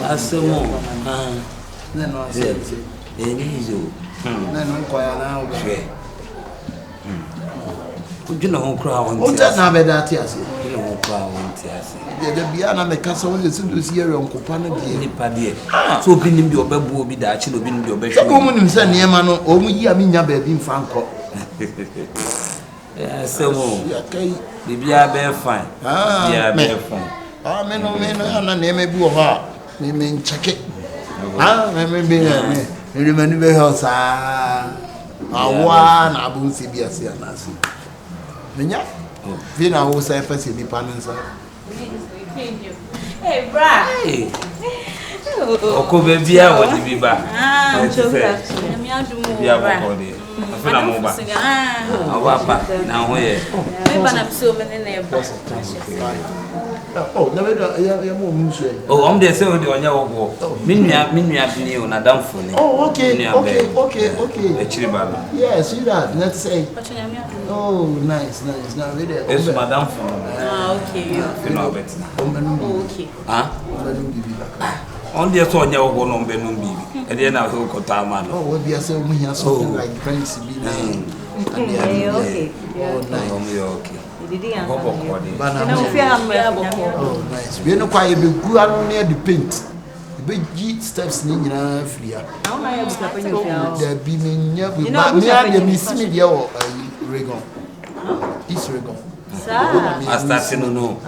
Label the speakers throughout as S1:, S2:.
S1: Asemo.
S2: No, no, say.
S1: Enizo.
S2: No, quiet now.
S1: You know, crown.
S2: Oh, that's not bad. That yes.
S1: You know, crown.
S2: The Biana make us only to see your uncle Pana.
S1: So, being your baby will be that she'll be in your bed.
S2: The woman himself, Yamano, only a mina baby Franco.
S1: Yes, so, okay. The beer bear fine. Ah, bear fine.
S2: Ah, men, and name a boo of her. They mean check it. Ah, I remember you remember house. Ah, one Abu Sibiasi and Nasi. Minya, Vina who say first in the panels.
S3: Hey, Brad.
S1: Oko baby, I want to be back.
S3: I'm so glad.
S2: Oh, never.
S1: Oh, I'm there. So, on your walk. Minya, you na down for me.
S2: Oh, okay.
S1: Actually, Baba.
S2: Yes, you that. Let's say. Oh, nice. Now, really.
S1: It's Madame for me.
S3: Okay.
S1: You know better.
S3: Okay.
S1: Huh? On the phone, you go on Benum Bibi. And then I'll go to Taman.
S2: Oh, what be a so we have something like Prince B.
S3: Okay.
S1: Oh, okay.
S2: Oh, nice. We know quite a big good near the paint. The big G steps in Fria. There be me, you know, me miss me, Regon. East Regon.
S1: I started to know.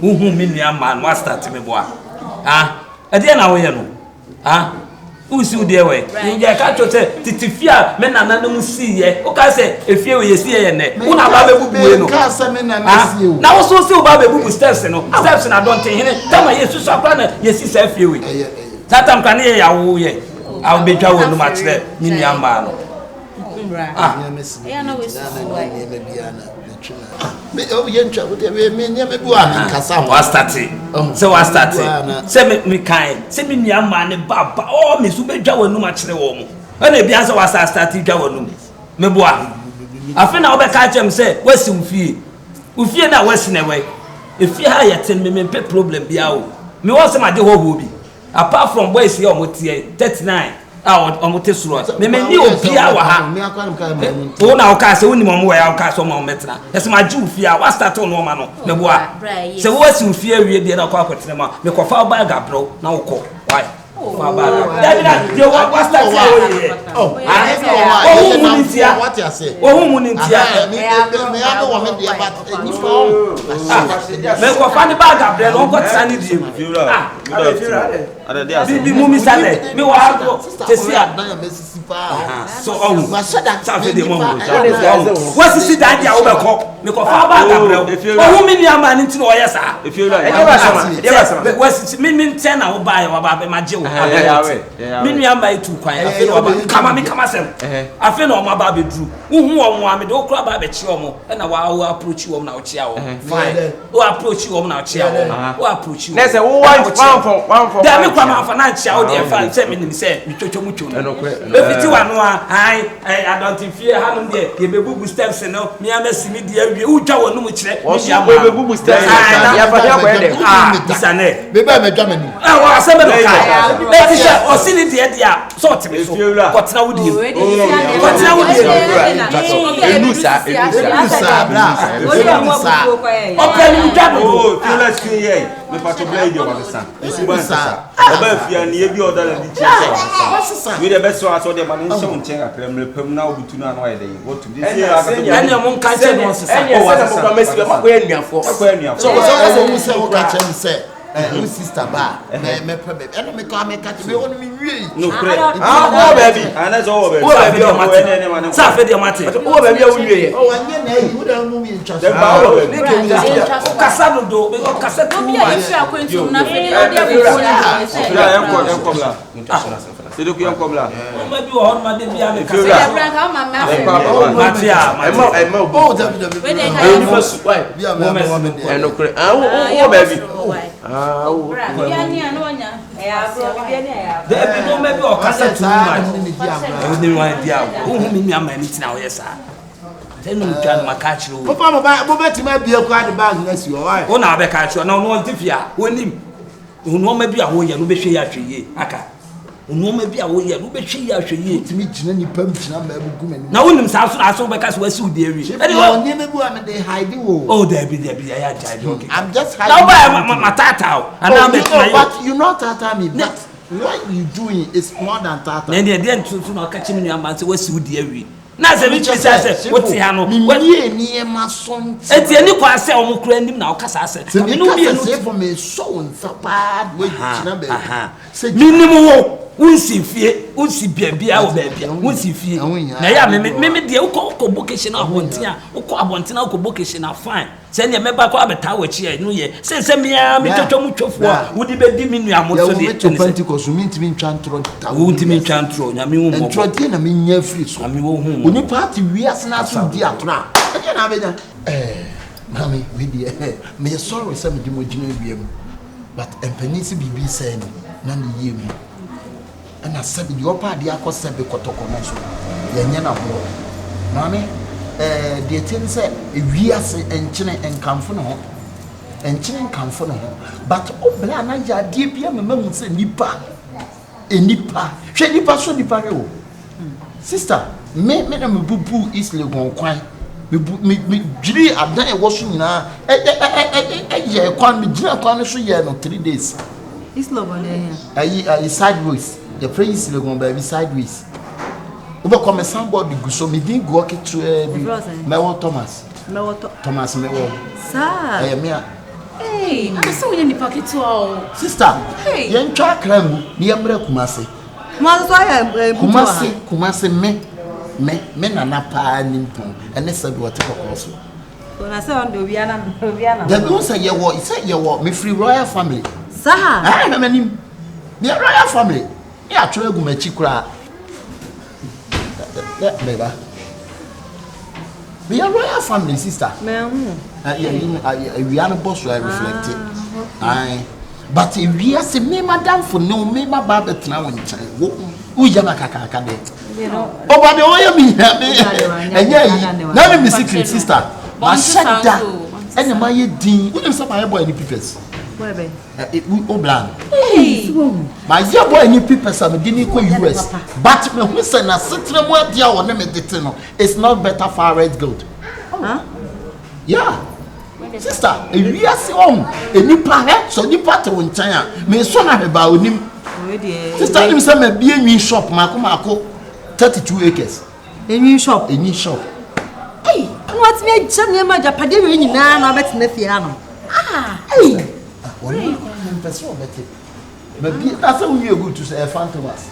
S1: Who mean your man was starting me, boy. Ah, at the end of the ah, who's you dear way? You can't say, Titifia, men and no see ye. Okay, say, if you see a net, one of our baby, now also still Babu steps and steps, and I don't think him. Tell my yes, to planet, yes, he's a few. That time can hear you. I'll be traveling much there, Miniam man. Ah,
S2: I know it's oh, yencha with the me never go on Cassam.
S1: Was starting. So I started. Send me kind. Send me young man, Baba. Oh, Miss Ubeja will no much the woman. And the Bianza was I started Jawano. Meboa. I think I'll be catch him say, what's you feel? We fear that Western away. If you hire 10 million pet problem, be out. Me was my dear hobby. Apart from boys here on 39. On what is right. Me knew Pia. Oh, now, Cass, only one way I'll cast on my metra. That's my Jew fear. What's that on Romano? The boy. So, what's you fear? We did not call it. Me call far bag up, bro. Now, call. Why? Far bag. You want what's that? Oh, I know what you say. Oh, who me, I don't want me about any phone. Me call funny bag up there. Don't got sandy. Be mummy salad. Me wa go to see so on. Safe the mom. What is it that you overcome? Me ko fa ba gabrel. Oh who me nia man nti no oyesa. If you like. What's me 10 na wo buy wa ba be maje wo. Me nia man tu kwan. Afi no ba kama sem. Afi no ma ba be dru. Wo hu wo am de wo kura ba be chi omo. Na wa approach wo na wo chia wo. Fine. Wo approach wo na wo chia wo. Wo approach wo.
S4: Na say wo one for.
S1: There me kwama financial wo dey fa say me nim say me twotwo mu twonu. Efiti wa no I don't fear hanom dey ye be bubu steps no me am si me dey awie wo twa wo no mu kire.
S4: Wo be bubu steps. Ya fa ya kwa dey.
S1: Isane.
S2: Be ba me dwa mani.
S1: Wa aseme no kai. E ti say o si ni dey dia sort me so. Kotna wo dey. Kotna wo dey.
S4: Enusa.
S1: Open mu dwa do.
S4: Oh, feel let's see here. Me pato blade you want sa. Esubansa. Oba fia na ye bi order na di chese. We the best so the man nso nchen akra mlepam na obutu na no ayede. What to this year
S1: anya mo nka che no sesa.
S4: Oh, wa sa mo mesi ma ko enuafo.
S2: So we say we catch him say who sister ba me problem and me come catch me on me wie
S4: no pray ah baby and that's all baby
S1: sa fe de mate
S4: o baby a wie
S2: oh anye na you don't know me in trust
S4: dem ba o baby
S1: o kasa do o kasa tu
S3: no be a ifi akwentu na fe de o de
S4: ko la c'est donc yon comme là
S1: on m'a dit on m'a dit bien avec
S3: ça prend quand ma
S1: Matia
S2: oh
S4: baby
S1: There no maybe or kasa too much. Ni wan dia. Who me am anything now yes sir. Then no try ma catch you.
S2: Papa mo ba ti ma bia kwa the bag na si o why.
S1: O na be catch you. No no ntifia. Wonim. Unoma bi a wo ye no be hwe ya hweye aka. Unoma bi a wo ye no be hwe ya hweye.
S2: Timi gina ni pam gina ma bu gumani.
S1: Na wonim sa so be ka so wasi udi ewi.
S2: E dey on me bu am dey hide wo.
S1: Oh there be ya jai okay.
S2: I'm just hiding.
S1: Now buy matata and now be
S2: but you not tata me but what you doing is more than tata.
S1: Na dey ntutu na ka chimi nua man say wasi udi ewi. Na say me say what ti ha no.
S2: Wani eni ma sonti.
S1: Enti eni kwa say o mo kura ndim na o kasa say.
S2: Me no be say for me so nsapad we gina be.
S1: Say minimum wo unsi fie unsi bia wo bia unsi fie na ya me de uko vocation abontin a uko abontin a uko vocation a fine say ne meba ko abeta wachi e no ye say me ya me twetwa mu twofo a wodi be di minu amoso de
S2: Pentecost mi ntimi ntwantro
S1: ta wo ntimi ntwantro nya me hu mo
S2: ntro de na me nya free so
S1: ame wo hu
S2: oni party wi asna so di atona e na be nya mami we di me sorry say me di mo gina wiem but empanisi bibi say ni na ne yemi ana sabi di opa di akosabe kotoko na so yenye na bo mami de tin say ewiase enchene enkamfo no ho enchene enkamfo no ho but obla na ya die bia memamu say nipa enipa hwe nipa so nipa re o sister me na me bubu isle gon kwan me jiri adan e wo so nyina ye kwan me jira kwan so ye no 3 days
S3: isle gon here
S2: ayi sideways the praise le gon baby sideways obo come somebody go so me din go ke to mewo Thomas mewo
S3: sir
S2: me
S3: hey I saw you in the pocket to all
S2: sister
S3: hey
S2: yen twa kramu ni emre kumase kumase me na pa nimpon ene sabi wote kokoso
S3: na say on do wiana
S2: the go say ye wo me free royal family
S3: sir
S2: na manim the royal family ya atwe egu machi kura beba we are royal family sister we are boss I reflect it but we are say me madam for no me baba betina won chan wo yama kakaka de oba de oya mi enya yi na me secret sister ma shada enya ma ye din wo dem say my boy any pipes
S3: where be
S2: oblan my ye boy any pipes am di ni ko US but me hu say na setre mo adia wo na me dete no it's not better for red gold yeah sister we are see on enipa he so nipa te won chan a me so na he ba onim sister nim say me bi enwi shop mako 32 acres
S3: enwi shop
S2: hey
S3: what me jam ma japade we nyina na betina fie ha no hey
S2: one person better but that's how we go to say Fantomas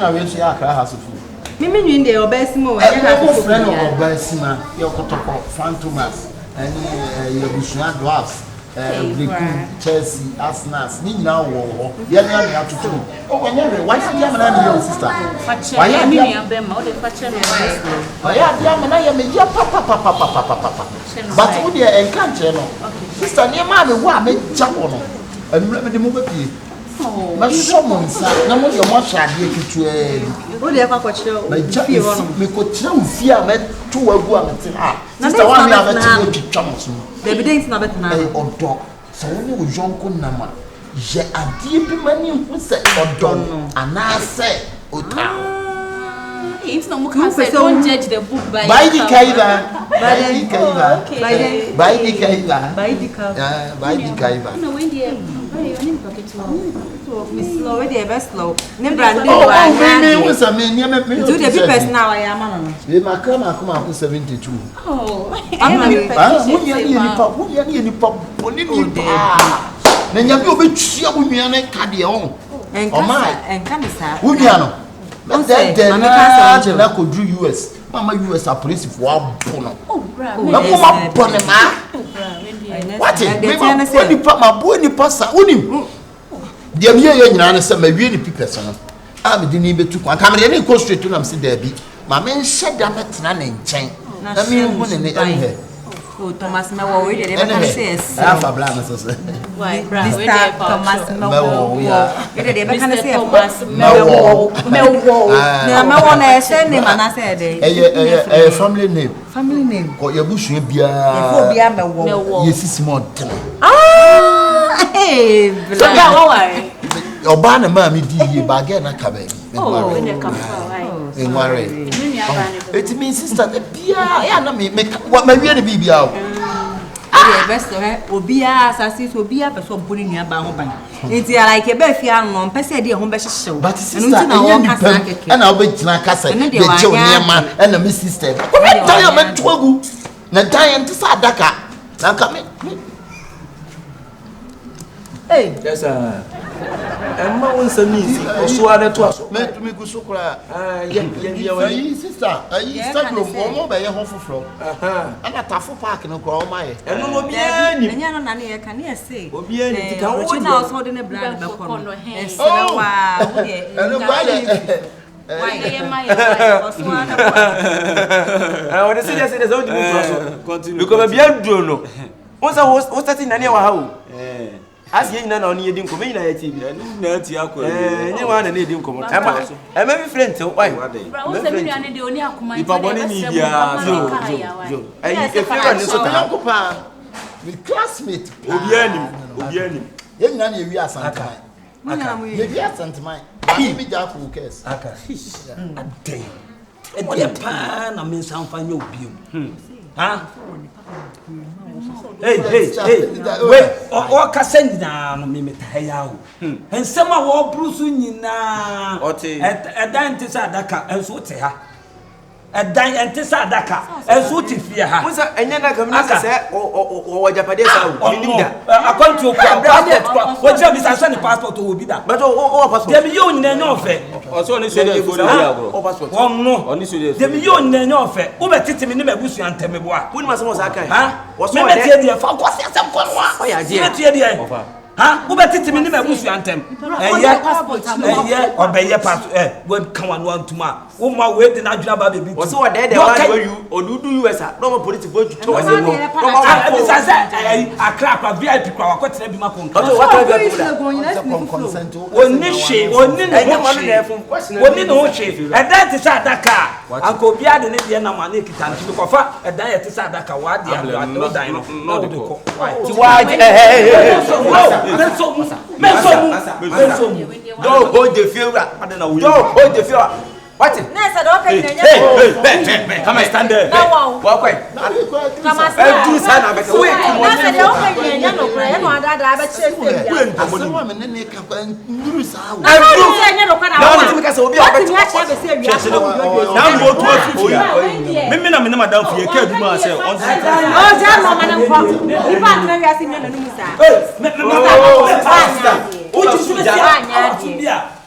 S2: na we so ya akra house food
S3: mimi nwi ndé obesimo we
S2: ya na friend obesima ya kotoko Fantomas ani ya bushua dwarfs Chelsea Arsenal ni nyina wo ya na ya tutu o wanya we why ya mana ni your sister
S3: why ya mimi ya bema o de fache no
S2: why ya mana ya me ya papa but wo de encourage no sister ni ma me wo a me jawo no anura me de mo bepie ma so mo nsa na mo de mo hade ekitu
S3: o de kwa kwachiro
S2: fie ho no me ko tira ufie a me to wagu a me te sister wa me a me te mo twitwa mo so
S3: the evidence na betina
S2: odo so woni wo jonko nama je adie bi mani hu se odo no anase ota
S3: if no mo can say don't judge the book by
S2: the cover
S3: no when the you need pocket to miss slow we dey best slow nem brand dey wa
S2: me we say me
S3: do the people now I am no
S2: we makama kuma 72
S3: oh
S2: wo ya ni pa boni ni pa na nya bi obetwia wo nua na ka de on
S3: enka me sa
S2: wo nua no na ko do US mama US a police for abono na kuma bone ma what me ma boni pasa unim de me ye nyina na se ma wie ni pipes no a me di ni betu kwa kamera ni ko straight to na me se da bi ma me nhye da metena ne nchen na me hu ne ne ehe
S3: oh Thomas mewo we dey better say yes
S2: afa bla na so say
S3: why this Thomas mewo we dey better say
S2: Thomas
S3: mewo na mewo na say name na say dey
S2: family name ko ye busu bia
S3: mewo
S2: ye sisi mo den
S3: Hey,
S2: Obana mammy di bargain a cabin.
S3: oh,
S2: It means sister, yeah, make what my really be out.
S3: Best of her, Obia, Sassis, Obia, but so putting your bound by. It's like a bear on Pessia, home best show.
S2: But sister, and I'll be Janacassa, and the man and the Miss Sister. Diamond Twagu, Nadian to Sadaka. Now come in.
S3: Hey,
S1: yes, and my own son is also to us.
S2: Meant to make so cry. Sister, I start room by your home floor. And a tough park in a grow my.
S1: And no be any, and Yanani, can you say? Obia, you can also hold in a brand of corner.
S2: Oh,
S4: I want to say that's the only continue. Look over beyond Bruno. What's that in any house? As you know, only didn't come in a TV. Anyone and didn't come. I'm a friend, so why?
S2: With classmate,
S4: Obiani.
S2: Young Nanny, we are Santa. We are Santa Mine. Be Jack who cares.
S1: A day. A dear pan, I mean, some fine your view. Huh? Hey, wait, or Cassandra down, me Tayo. And some of all Bruce now. At Dantisa Daka, and so to her. At Dantisa Daka, and so to fear her. Was that and then I come to or Japanese? According to what job is I send the passport to be that. But passport, the million in no fair. Also, only so passport. Oh, no, only so the million in no fair. Over Titim in the Bush and Temebois. When was Mosaka? Huh? Was my dear for some one? Why, I dear. Huh? Who better to me in the Bush and Tem? And yet, obey your passport. When come on one tomorrow. Oh, my way, the Nigeria baby. Was so dead where you or do you as a normal political vote to I clap a VIP crowd. What's the Macon? And that is at Dakar. Uncle Biad and Indian Maniki to cover a diet is at Dakar. Why, no dino. Don't hold the field. I don't know. Don't hold the field. What? Hey, come and stand there. Walk away. Come and stand. Do stand up. Wait.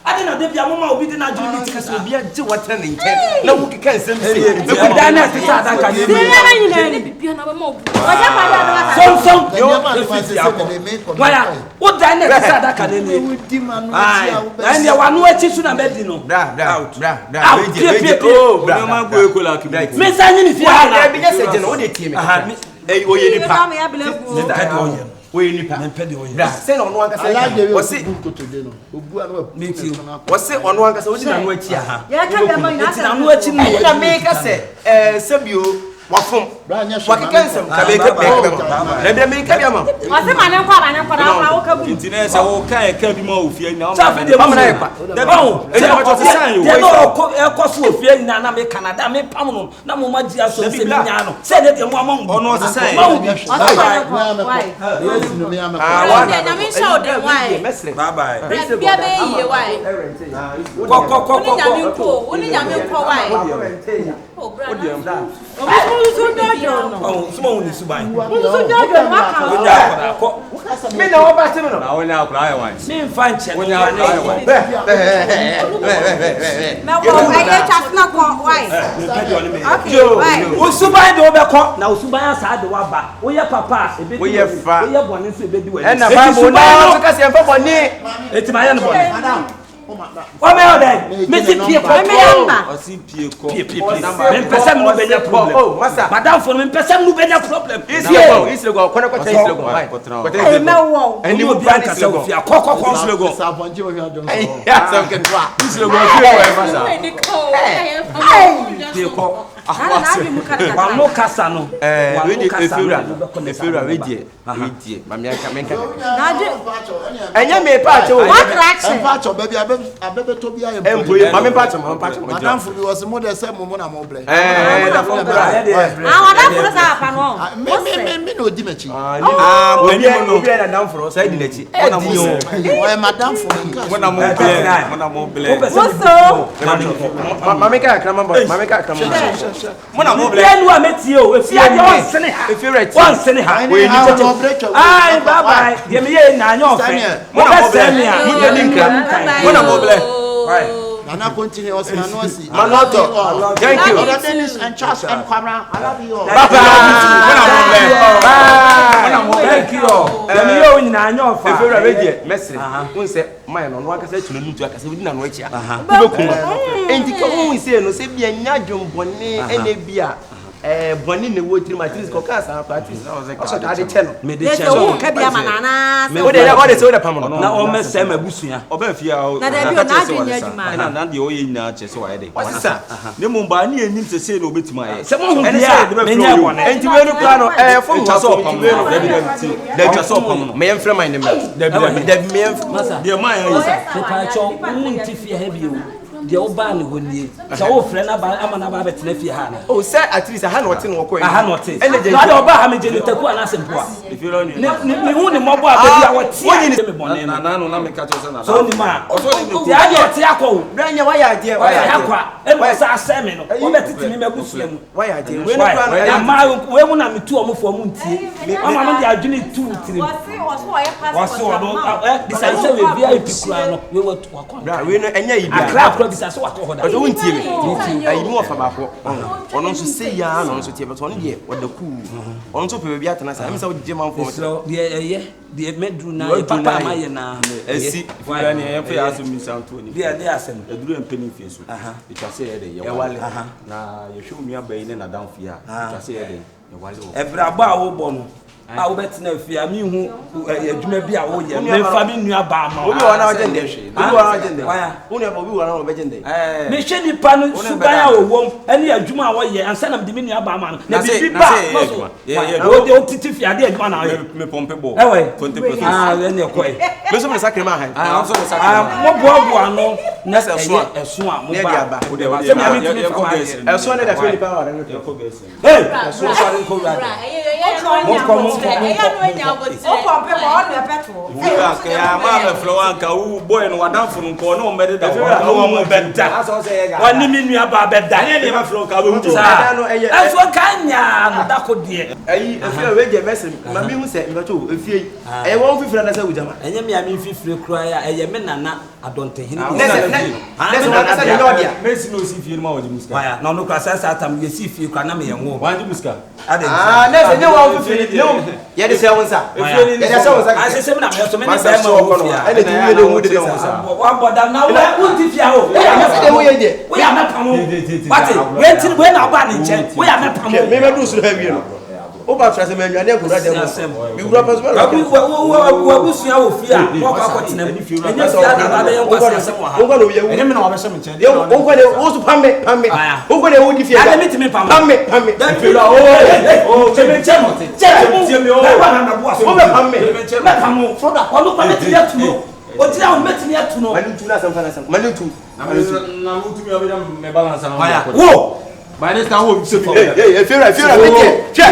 S1: I don't know if your mama will be the Nigerian because we'll be a what turning. No, we can't send it. The dynasty that can be what dynasty that can be? And you are no teaching a bedino. Miss Annie, if you are we need to pay the send on one. Was it on one? I'm watching. I make us say, Sabio. What from? What can some? Let them make a man. What's the man? I'm Internet, okay, can be more fear now. The bone, the cost of fear in Aname, Canada, may Pamon, Namumagia, so said it among bonus. Oh, small is buying. Me know about him. I will now cry one. Me find when you are Usubai do obeko na Usubai asa de waba. Wo ye papa e be wo ye fa. Wo ye bone so e be di we. E na ba mo na so ka se fa bone. Eti ma ye no bone. What me order? Me si pie ko. Me yamba. O si pie ko. Me pesa me no be problem. Oh, masa. Madam for me pesa me no be problem. Isi go. Kona kwa isi go. Eh me wo. Eni wo brand isi go. Ko isi go. Sa bonje wo hiajo. Ya so ke twa. Isi go fi wo e masa. Pie ko. Wa no kasa no.
S4: We dey efura we dey. Mamiaka menka. Enya me pacho.
S2: Pacho baby abebe to bia e.
S4: Mami pacho.
S2: Madam for we was more than say mo na mo ble.
S4: Da for bra.
S3: Madam for sa apa no.
S2: Me no di mechi.
S4: Obi na dam for say di lechi.
S2: Madam for
S4: Mona mo ble. Mami ka krama boy. Mona mo ble.
S1: Enu ameti o, efi ade on sene ha. One sene ha.
S4: We ni cheche.
S1: Ai bye bye. Ye me ye na anya ofe. Mona sene ha.
S4: Mona mo ble.
S2: Nana continue us na no see.
S4: Manoto. Thank you.
S2: Brother Dennis and Charles and Kwamra. I love you all.
S4: Bye bye. Thank you.
S1: Ye me ye nyina anya ofa.
S4: Efura we dey mesre. Won say my no no akasa tunu ntu akasa we di na no achia. Ube kuma. Enti ko won say no say bia nya dwombone ene bia boni ne wo tiri matrix ko ka sa practice so ka de chelo
S1: me de chelo
S3: ka bia manana
S4: o de say o de pam no
S1: na o me say mabusua
S4: oba fia o
S3: na da bi o na adwenya adwuma
S4: na de o ye nyina che so wa de
S1: wasisa
S4: ne mo ba ne enim se say no obetima ye
S1: se mo hu bia me nya bone
S4: enti we no kra no fo mo so pam no da twa so pam no me yem frɛ man ne me da me yem de man ye
S1: se pa cho unti fie ha bi o de o ba ne honie se wo frɛ na ba ama na ba betena fie ha na
S4: o say at least ha na wote no ko
S1: ha na wote na de o ba ha me je ne taku ana sempo a me hu ne mobo a ba bia wote me bone
S4: na no na me ka cho se na
S1: so ni ma o so ni ti ade o ti akọ
S4: bra nya wa ya de
S1: akwa e mo sa aseme no o betiti me mabusua mu
S4: wa ya de we no kra no
S1: ya ma we mu na me tu o mo fo mu ntie ama me de adwene tu tiri wasi o no bisa se we bia epikura no we wa kwa
S4: bra we no enya yi bia
S1: akra bisa se wa to hoda
S4: o wontie me ayi mu ofa ba ko ono nso se ya no nso tie beto no de wada ku ono nso pe bia tena sa em se wo je man fo
S1: so de medru na e papa ma ye na
S4: esi fura ne e fa ya so mi santo ni
S1: bia de asem
S4: eduru empeni fie so e twa se ye de ye wale na ye hwe mi abayi ne na dan fie a twa se ye de ye wale o
S1: ebra ba wo bo no a wo betina fie a mi hu adwuma bi a wo ye me fa mi nua ba ma
S4: obi wa na wa jende hwe obi wa na jende woni obi wa na wo be jende
S1: me hwe ni pa no suban a wo wom ene adwuma a wo ye ansa na de mi nua ba ma no na bi ba wo de o titi fie ade adwuma na wo
S4: me pompe bo
S1: 20% ene ko e
S4: me so me sakre ma han so me sakre
S1: mo bo ano na
S4: eso
S1: a mo
S4: ba
S1: ba
S4: se me mi fa eso ne da fe ni pa wa ne ko gesi
S1: hey eso so rin ko ra mo
S4: ya ma me flow anka u boy no wadan funu ko no me da no mo beda
S1: wani mi nua ba beda
S4: ne ma flow ka we hu
S1: eso kanya no da ko de
S4: ayi efia we je message ma mi hu se me to efie e won fifira na se wujama
S1: enye mi ami fifire kura ya eye me nana adonte hini
S4: ne so na se de odia mesi no si fie ma wo muska
S1: waya na no kura sa atam ye si fie kura na me ye wo
S4: wanji muska
S1: ne
S4: se ne wa fifire ne ye de se wonsa efie ni se wonsa
S1: asese me na me so me ne ba ma wo fia
S4: ene ti we de wo de wonsa
S1: wa boda na wo unti fia ho
S4: ya me se de wo ye de
S1: wo ya me pamo pati we na ba ni nche wo ya me pamo
S4: me me du su ha wie no o ba tra se me nwane ko ra de mi wura pa so
S1: wa busua wo fia wo kwa kwatina enye fia na ba de yan kwasa se mo ha
S4: o kwa no ye
S1: enye me na wa be se me nche
S4: o kwa ne o su pamme o kwa ne wo di fia
S1: ya me ti me pamo
S4: pamme
S1: da fia o che me che mo che me o ba na bo aso
S4: o be pamme
S1: me pamo so da ko no pa me ti ya tu no o ti ya o me ti ya tu no
S4: mani tu na sam fa na sam mani tu na tu mi obi me balance na
S1: wo
S4: ba ne sta wo se mi fira me tie